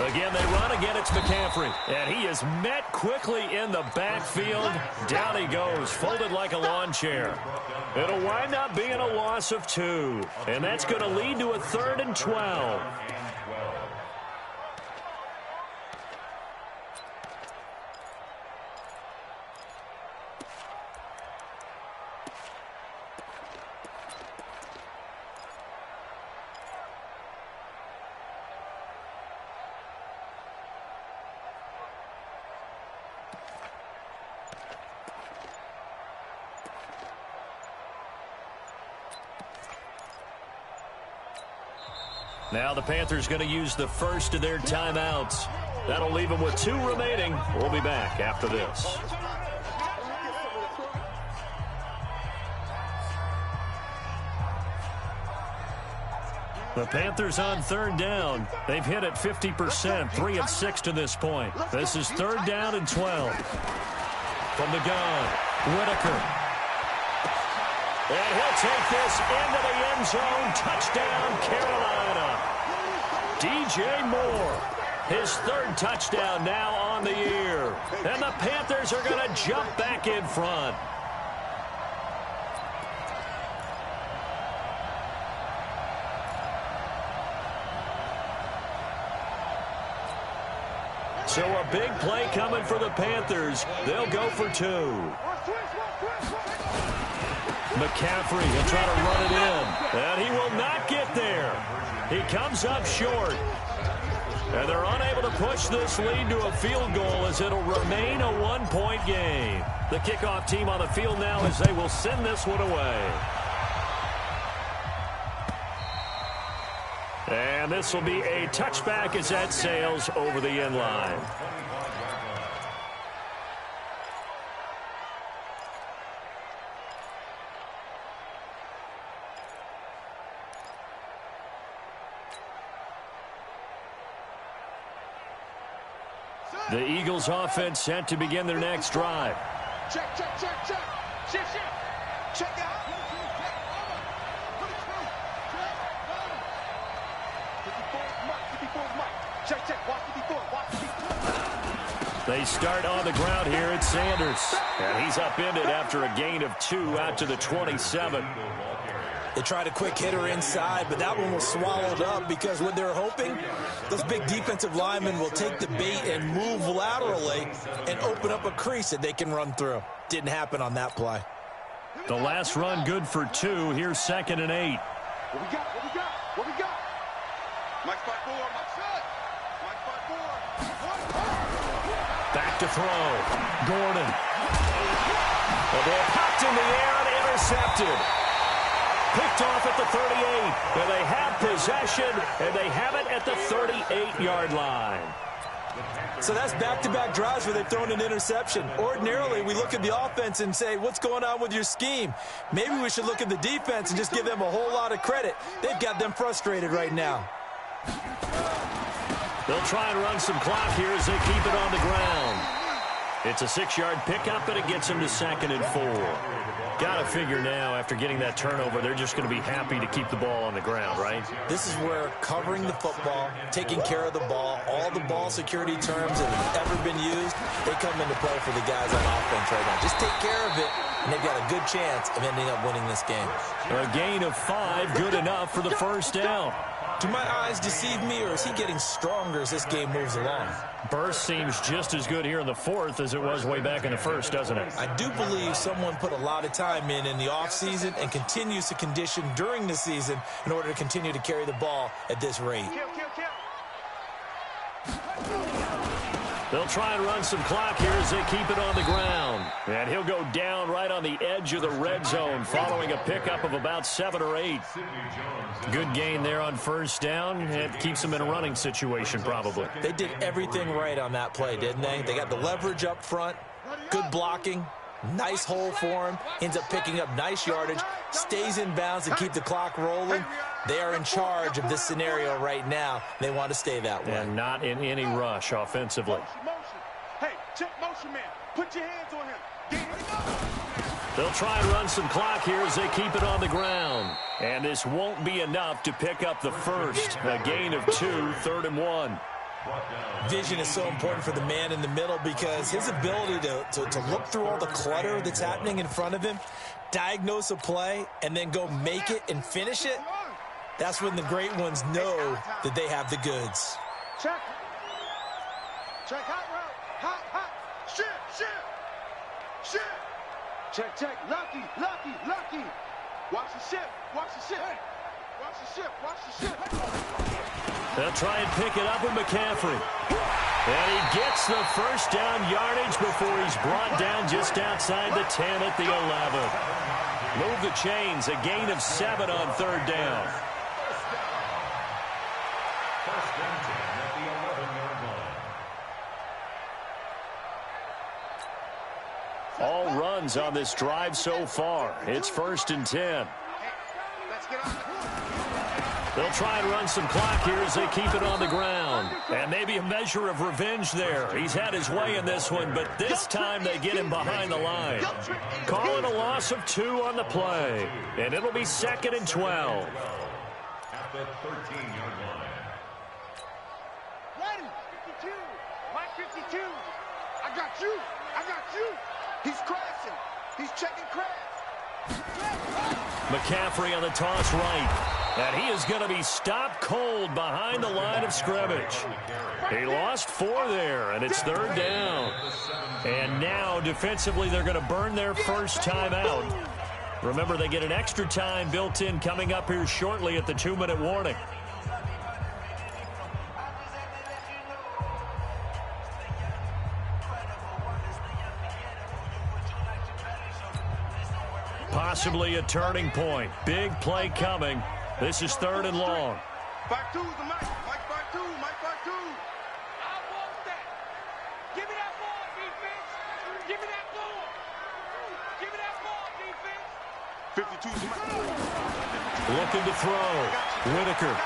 Again, they run. Again, it's McCaffrey. And he is met quickly in the backfield. Down he goes, folded like a lawn chair. It'll wind up being a loss of 2. And that's going to lead to a 3rd and 12. Now the Panthers going to use the first of their timeouts. That'll leave them with 2 remaining. We'll be back after this. The Panthers on 3rd down. They've hit it 50%, 3 of 6 to this point. This is 3rd down and 12. From the gun, Whitaker. And he'll take this into the end zone. Touchdown, Carolina. DJ Moore, his 3rd touchdown now on the year. And the Panthers are going to jump back in front. So a big play coming for the Panthers. They'll go for 2. McCaffrey, he'll try to run it in. And he will not get there. He comes up short. And they're unable to push this lead to a field goal as it'll remain a 1-point game. The kickoff team on the field now as they will send this one away. And this will be a touchback as that sails over the end line. The Eagles offense set to begin their next drive. Check. Check out. They start on the ground here at Sanders. And he's upended after a gain of 2 out to the 27. They tried a quick hitter inside, but that one was swallowed up because what they're hoping, those big defensive linemen will take the bait and move laterally and open up a crease that they can run through. Didn't happen on that play. The last run good for 2. Here's 2nd and 8. What we got? Mike's by 4. Mike's set. Mike's by 4. Back to throw. Gordon. The ball popped in the air and intercepted. Picked off at the 38. And they have possession, and they have it at the 38-yard line. So that's back-to-back drives where they've thrown an interception. Ordinarily, we look at the offense and say, what's going on with your scheme? Maybe we should look at the defense and just give them a whole lot of credit. They've got them frustrated right now. They'll try and run some clock here as they keep it on the ground. It's a 6-yard pickup, and it gets him to 2nd and 4. Got to figure now, after getting that turnover, they're just going to be happy to keep the ball on the ground, right? This is where covering the football, taking care of the ball, all the ball security terms that have ever been used, they come into play for the guys on offense right now. Just take care of it, and they've got a good chance of ending up winning this game. A gain of 5, good enough for the first down. Do my eyes deceive me, or is he getting stronger as this game moves along? Burst seems just as good here in the 4th as it was way back in the 1st, doesn't it? I do believe someone put a lot of time in the offseason and continues to condition during the season in order to continue to carry the ball at this rate. They'll try and run some clock here as they keep it on the ground. And he'll go down right on the edge of the red zone following a pickup of about 7 or 8. Good gain there on first down. It keeps them in a running situation probably. They did everything right on that play, didn't they? They got the leverage up front, good blocking, nice hole for him, ends up picking up nice yardage, stays in bounds to keep the clock rolling. They are in charge of this scenario right now. They want to stay that way. And not in any rush offensively. Hey, check motion man. Put your hands on him. They'll try and run some clock here as they keep it on the ground. And this won't be enough to pick up the first. A gain of 2, 3rd and 1. Vision is so important for the man in the middle because his ability to look through all the clutter that's happening in front of him, diagnose a play, and then go make it and finish it, that's when the great ones know that they have the goods. Check. Check hot route. Hot. Shit. Check. Lucky. Watch the ship. They'll try and pick it up with McCaffrey. And he gets the first down yardage before he's brought down just outside the 10 at the 11. Move the chains, a gain of 7 on 3rd down. First and 10 at the 11-yard line. All runs on this drive so far. It's 1st and 10. Let's get on. They'll try and run some clock here as they keep it on the ground. And maybe a measure of revenge there. He's had his way in this one, but this time they get him behind the line. Calling a loss of 2 on the play. And it'll be 2nd and 12. At the 13-yard line. Ready. 52. Mike 52. I got you. He's crashing. He's checking crash. McCaffrey on the toss right. And he is going to be stopped cold behind the line of scrimmage. He lost 4 there, and it's 3rd down. And now, defensively, they're going to burn their first time out. Remember, they get an extra time built in coming up here shortly at the 2-minute warning. Possibly a turning point. Big play coming. This is 3rd and long. Back 2's the Mike. Mike back 2. I want that. Give me that ball, defense. Give me that ball, defense. 52's the Mike. Looking to throw. Whitaker.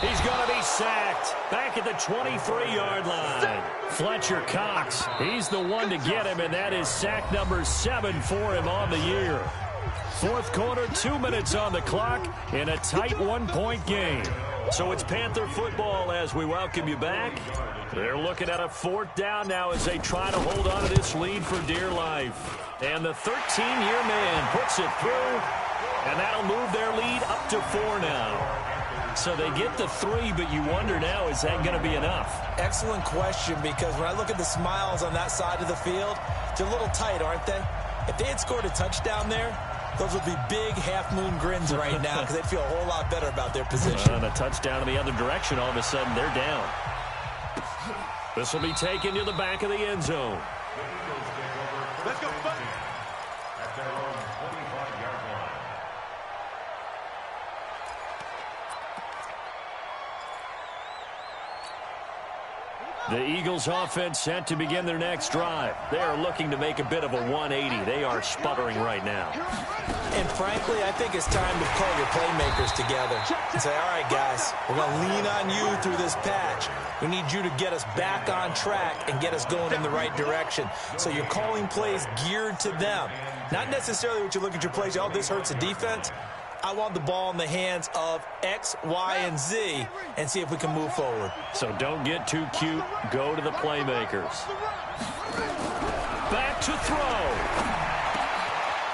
He's going to be sacked. Back at the 23-yard line. Fletcher Cox. He's the one to get him, and that is sack number 7 for him on the year. 4th quarter, 2 minutes on the clock in a tight 1-point game. So it's Panther football as we welcome you back. They're looking at a 4th down now as they try to hold on to this lead for dear life. And the 13-year man puts it through, and that'll move their lead up to 4 now. So they get the 3, but you wonder now, is that going to be enough? Excellent question, because when I look at the smiles on that side of the field, they're a little tight, aren't they? If they had scored a touchdown there, those would be big half-moon grins right now because they'd feel a whole lot better about their position. And a touchdown in the other direction, all of a sudden they're down. This will be taken to the back of the end zone. Let's go, buddy. At their own 25-yard line. The Eagles offense set to begin their next drive. They are looking to make a bit of a 180. They are sputtering right now. And frankly, I think it's time to call your playmakers together and say, all right, guys, we're going to lean on you through this patch. We need you to get us back on track and get us going in the right direction. So you're calling plays geared to them. Not necessarily what you look at your plays, oh, this hurts the defense. I want the ball in the hands of X, Y, and Z and see if we can move forward. So don't get too cute. Go to the playmakers. Back to throw.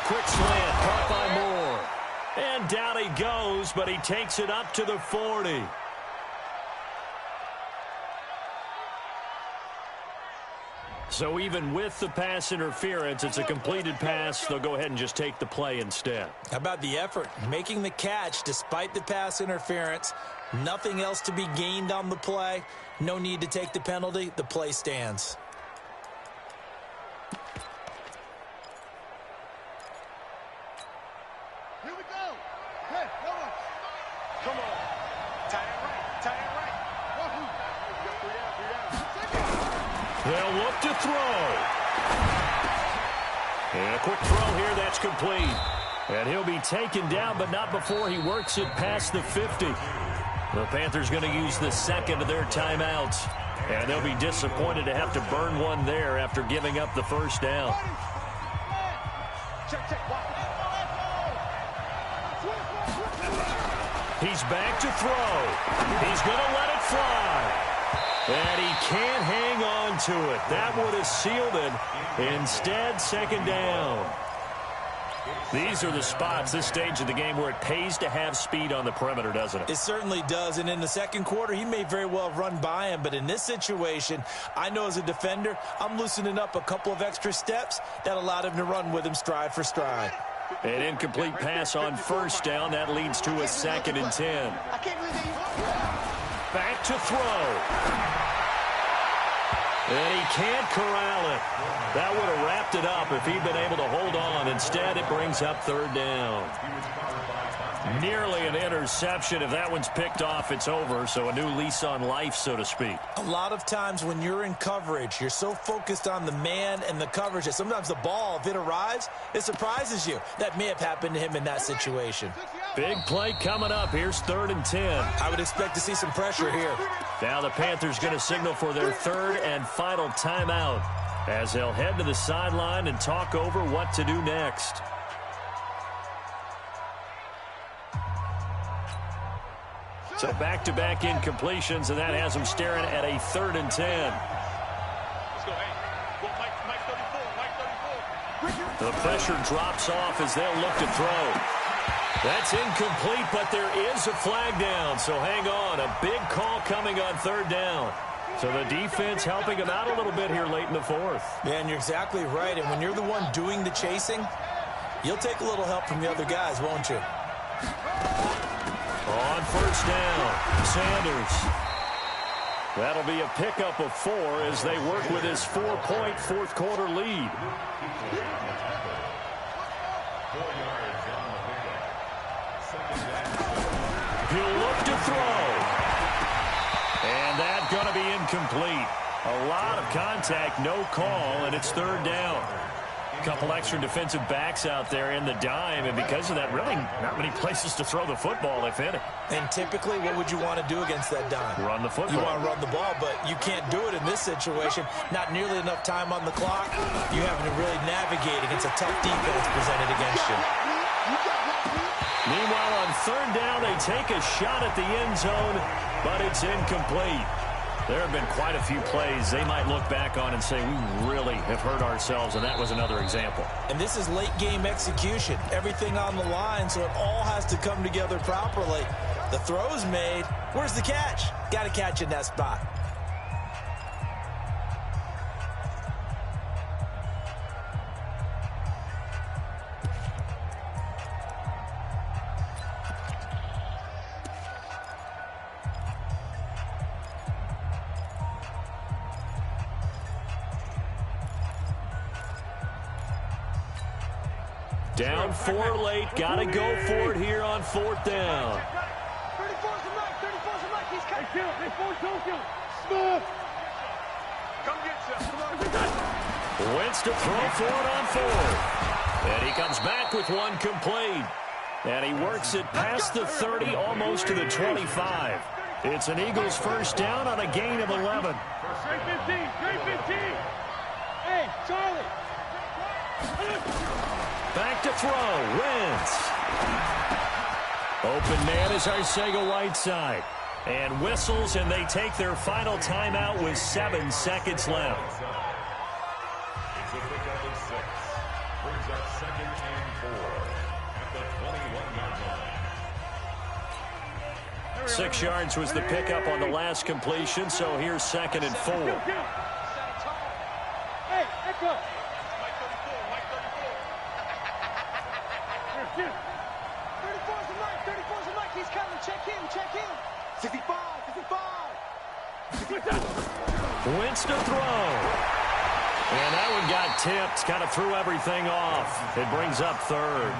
Quick slant, caught by Moore. And down he goes, but he takes it up to the 40. So even with the pass interference, it's a completed pass. They'll go ahead and just take the play instead. How about the effort? Making the catch despite the pass interference. Nothing else to be gained on the play. No need to take the penalty. The play stands. Here we go. Hey, come on. Tie it right. Tie it right. They'll look to throw. And a quick throw here. That's complete. And he'll be taken down, but not before he works it past the 50. The Panthers going to use the second of their timeouts. And they'll be disappointed to have to burn one there after giving up the first down. He's back to throw. He's going to let it fly. And he can't hang on to it. That would have sealed it. Instead, second down. These are the spots, this stage of the game, where it pays to have speed on the perimeter, doesn't it? It certainly does, and in the second quarter, he may very well have run by him, but in this situation, I know as a defender, I'm loosening up a couple of extra steps that allowed him to run with him stride for stride. An incomplete pass on first down. That leads to a 2nd and 10. Back to throw. And he can't corral it. That would have wrapped it up if he'd been able to hold on. Instead, it brings up third down. Nearly an interception. If that one's picked off, it's over. So a new lease on life, so to speak. A lot of times when you're in coverage, you're so focused on the man and the coverage that sometimes the ball, if it arrives, it surprises you. That may have happened to him in that situation. Big play coming up. Here's 3rd and 10. I would expect to see some pressure here. Now the Panthers going to signal for their 3rd and final timeout as they'll head to the sideline and talk over what to do next. So back-to-back incompletions, and that has them staring at a 3rd and 10. Let's go, hey. Well, Mike 34. The pressure drops off as they'll look to throw. That's incomplete, but there is a flag down, so hang on. A big call coming on 3rd down. So the defense helping him out a little bit here late in the 4th. Yeah, and you're exactly right. And when you're the one doing the chasing, you'll take a little help from the other guys, won't you? On first down, Sanders. That'll be a pickup of 4 as they work with his 4-point 4th quarter lead. 4 yards on the pickup. Second down. He'll look to throw. And that's going to be incomplete. A lot of contact, no call, and it's 3rd down. A couple extra defensive backs out there in the dime, and because of that, really not many places to throw the football, if any. And typically, what would you want to do against that dime? Run the football. You want to run the ball, but you can't do it in this situation. Not nearly enough time on the clock. You're having to really navigate against a tough defense presented against you. Meanwhile, on 3rd down, they take a shot at the end zone, but it's incomplete. There have been quite a few plays they might look back on and say, we really have hurt ourselves, and that was another example. And this is late-game execution. Everything on the line, so it all has to come together properly. The throw's made. Where's the catch? Got to catch in that spot. Down 4 late, got to go for it here on 4th down. 34's the mic. He's coming. Hey, Smith. Come get you. Come on. Wentz to throw for it on 4th. And he comes back with one complete. And he works it past the 30, almost to the 25. It's an Eagles first down on a gain of 11. Straight 15, straight 15. Hey, Charlie. Back to throw. Wentz. Open man is Arcega-Whiteside. And whistles, and they take their final timeout with 7 seconds left. It's a pickup of 6. Brings up 2nd and 4 at the 21-yard line. 6 yards was the pickup on the last completion, so here's 2nd and 4. Hey, Echo. Mike 34. 34's the Mike. 34's the Mike. He's coming. Check in. 55. Wentz to throw. And that one got tipped. Kind of threw everything off. It brings up 3rd.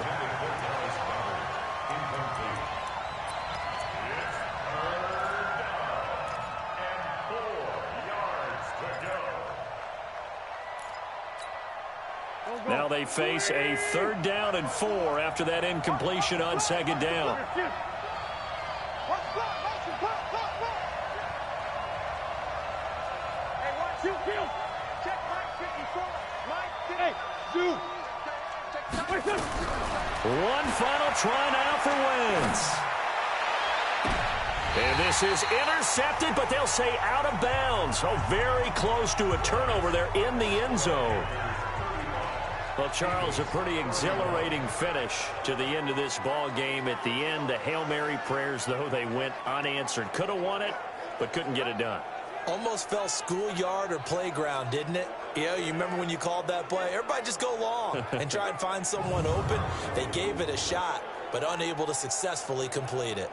Now they face a 3rd down and 4 after that incompletion on 2nd down. One final try now for Wentz. And this is intercepted, but they'll say out of bounds. Oh, very close to a turnover there in the end zone. Well, Charles, a pretty exhilarating finish to the end of this ball game. At the end, the Hail Mary prayers, though, they went unanswered. Could have won it, but couldn't get it done. Almost felt schoolyard or playground, didn't it? Yeah, you remember when you called that play? Everybody just go long and try and find someone open. They gave it a shot, but unable to successfully complete it.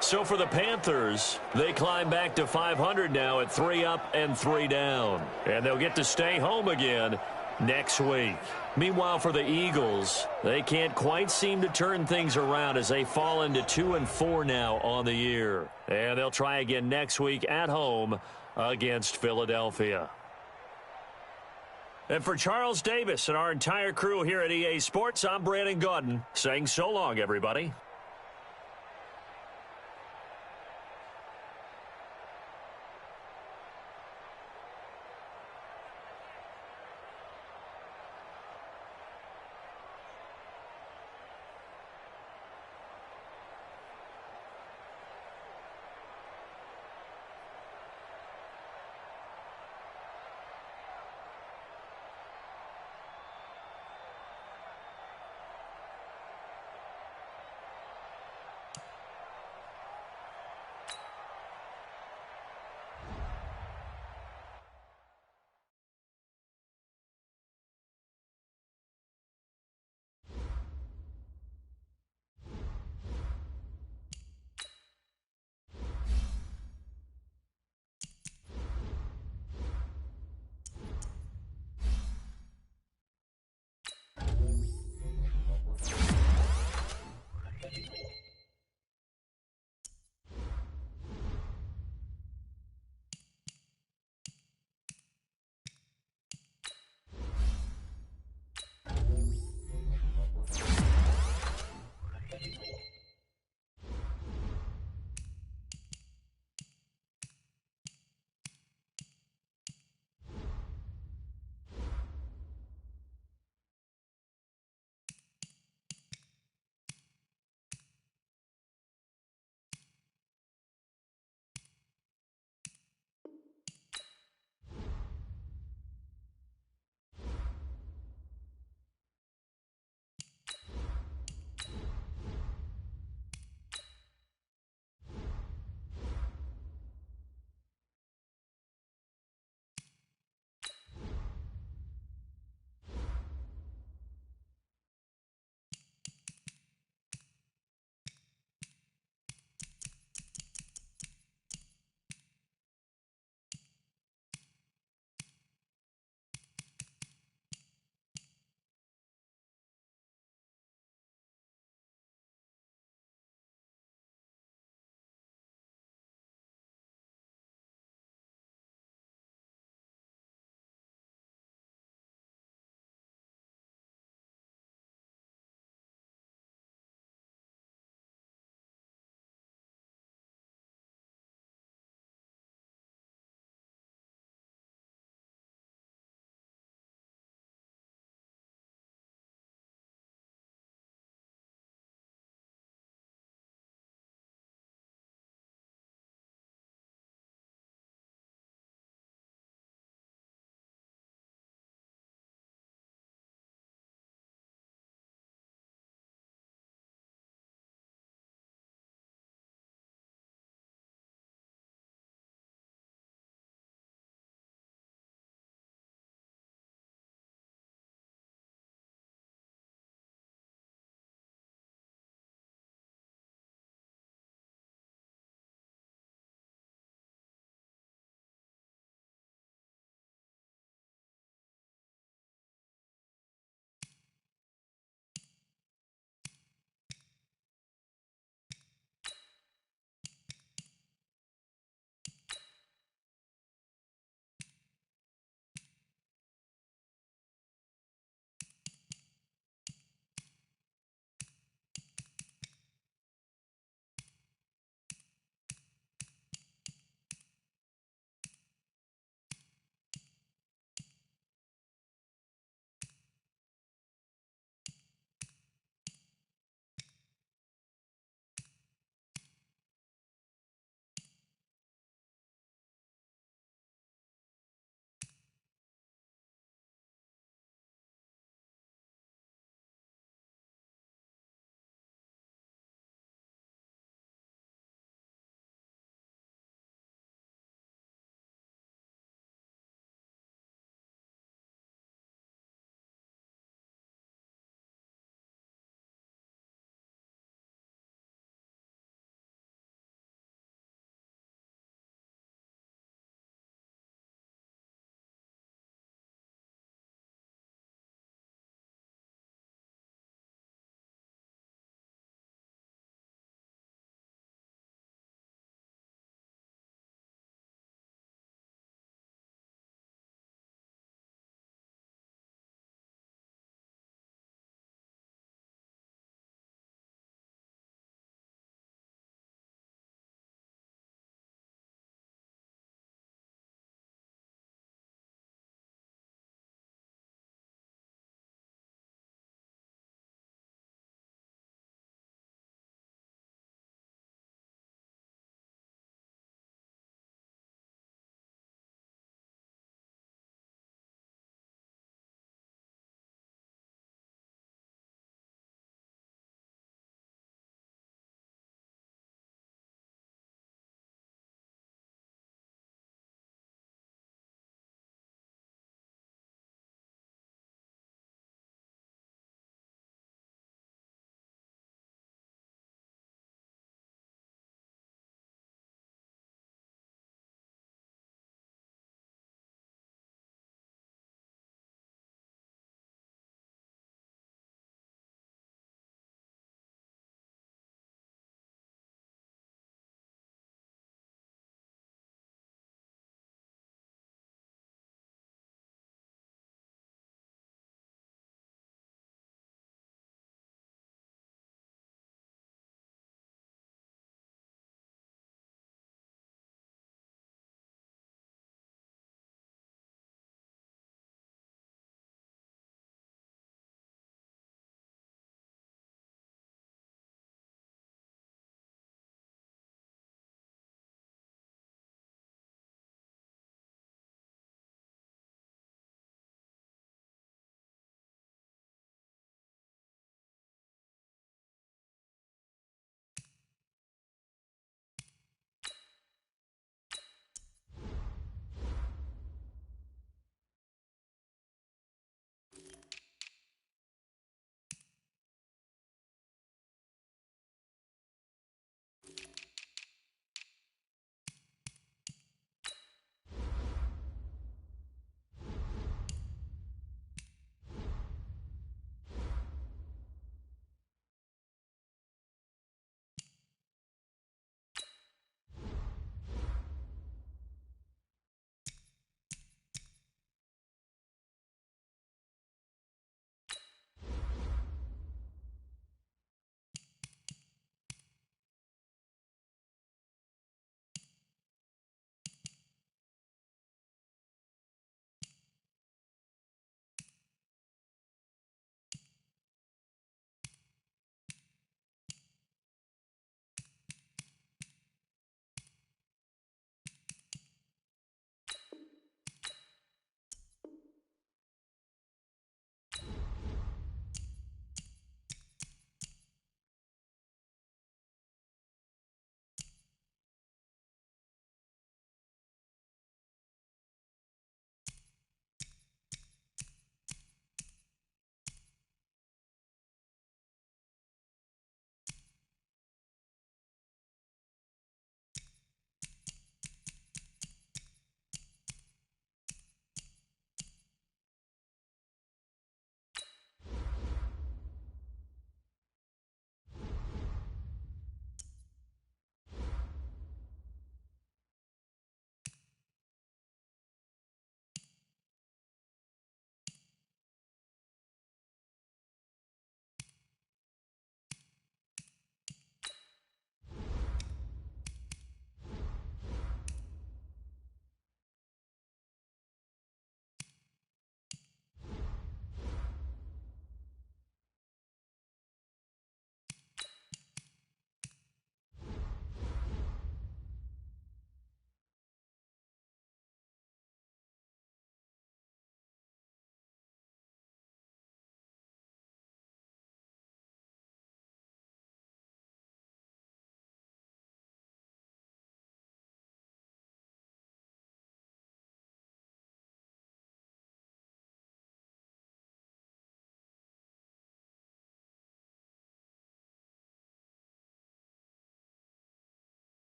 So for the Panthers, they climb back to 500 now at 3 up and 3 down. And they'll get to stay home again next week. Meanwhile, for the Eagles, they can't quite seem to turn things around as they fall into 2 and 4 now on the year. And they'll try again next week at home against Philadelphia. And for Charles Davis and our entire crew here at EA Sports, I'm Brandon Gaudin saying so long, everybody.